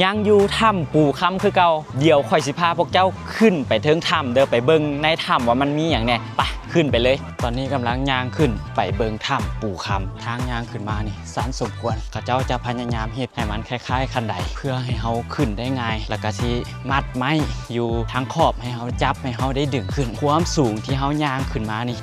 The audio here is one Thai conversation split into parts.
ยังอยู่ถ้ำปูคำคือเก่าเดี๋ยวข่อยสิพาพวกเจ้าขึ้นไปเทิงถ้ำเด้อไปเบิ่งในถ้ำว่ามันมีอย่างแน่ไปขึ้นไปเลยตอนนี้กำลังย่างขึ้นไปเบิ่งถ้ำปูคำทางย่างขึ้นมานี่สันสมควรข้าเจ้าจะพยายามเฮ็ดให้มันคล้ายๆคันไดเพื่อให้เฮาขึ้นได้ง่ายแล้วก็สิมัดไม้อยู่ทางขอบให้เฮาจับให้เฮาได้ดึงขึ้นความสูงที่เฮาย่างขึ้นมานี่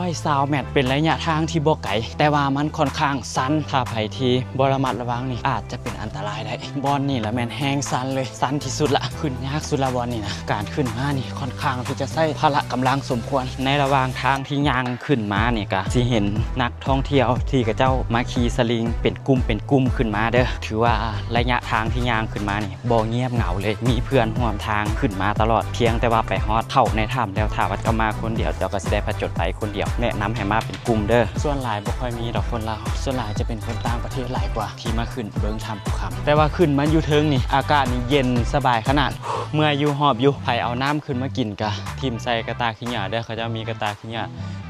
120เมตรเป็นระยะทางที่บ่ไกลแต่ว่ามันค่อนข้างสันถ้าไผที่บ่ระมัดระวังนี่อาจจะเป็นอันตรายได้บอนนี่แหละแม่นแห้งสันเลยสันที่สุดละขึ้นยากสุดละบอนนี่นะการขึ้นมานี่ค่อนข้างที่จะใช้พละกำลังสมควรในระหว่างทางที่ย่างขึ้นมานี่ก็สิเห็นนักท่องเที่ยวที่กับเจ้ามาขี่สลิงเป็นกลุ่มขึ้นมาเด้อถือว่าระยะทางที่ย่างขึ้นมานี่บ่เงียบเหงาเลยมีเพื่อนร่วมทางขึ้นมาตลอดเพียงแต่ว่าไปฮอดเข้าในถ้ำแล้วถ้าว่าจะมาคนเดียวเจ้าก็สิได้ผจญภัยคนเดียวแนะนำให้มาเป็นกลุ่มเด้อส่วนหลายบ่ค่อยมีดอกคนลาวส่วนหลายจะเป็นคนต่างประเทศหลายกว่าที่มาขึ้นเบิ่งถ้ำปูคำแต่ว่าขึ้นมาอยู่เทิงนี่อากาศนี่เย็นสบายขนาดเมื่ออยู่หอบอยู่ไผเอาน้ำขึ้นมากินกะทิมใส่กระตาขี้หญ้าเด้อเขาจะมีกระตาขี้หญ้า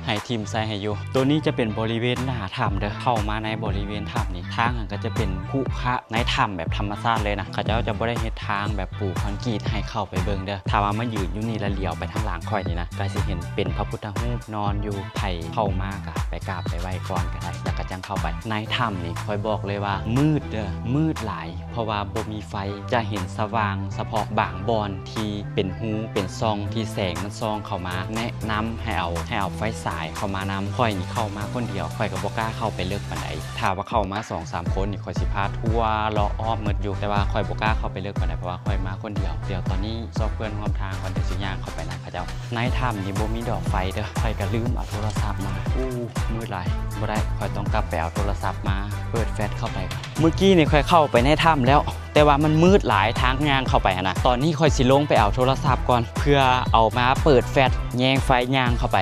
ให้ทีมใส่ให้อยู่ตัวนี้จะเป็นบริเวณหน้าถ้ำเด้อเข้ามาในบริเวณถ้ำนี่ทางก็จะเป็นภูเขาในถ้ำแบบธรรมชาติเลยนะเขาจะบ่ได้เฮ็ดทางแบบปูคอนกรีตให้เข้าไปเบิ่งเด้อถ้าว่ามายืนอยู่นี่แล้วเลี้ยวไปทางหลังค่อยนี่นะก็สิเห็นเป็นพระพุทธรูปนอนอยู่ไผเข้ามากะไปกราบไปไหว้ก่อนก็ได้แล้วก็จังเข้าไปในถ้ำนี่ค่อยบอกเลยว่ามืดเด้อมืดหลายเพราะว่าบ่มีไฟจะเห็นสว่างเฉพาะบางบอนที่เป็นหูเป็นซองที่แสงมันซองเข้ามาแนะนำให้เอาไฟฉายเข้ามานำค่อยนี่เข้ามาคนเดียวค่อยกับบ่กล้าเข้าไปเลิกปานใดถ้าว่าเข้ามา 2-3 คนนี่ค่อยสิพาทั่วเลาะอ้อมหมดอยู่แต่ว่าค่อยบ่กล้าเข้าไปเลิกปานใดเพราะว่าค่อยมาคนเดียวเดี๋ยวตอนนี้ซอกเพื่อนร่วมทางก่อนเดี๋ยวสิย่างเข้าไปนะพระเจ้าในถ้ำนี่บ่มีดอกไฟเด้อค่อยก็ลืมเอาโทรศัพท์มามืดหลายบ่ได้ค่อยต้องกลับไปเอาโทรศัพท์มาเปิดแฟลชเข้าไปก่อนเมื่อกี้นี่ค่อยเข้าไปในถ้ำแล้วแต่ว่ามันมืดหลายทางย่างเข้าไปนะตอนนี้ค่อยสิลงไปเอาโทรศัพท์ก่อนเพื่อเอามาเปิดแฟลชแยงไฟย่างเข้าไป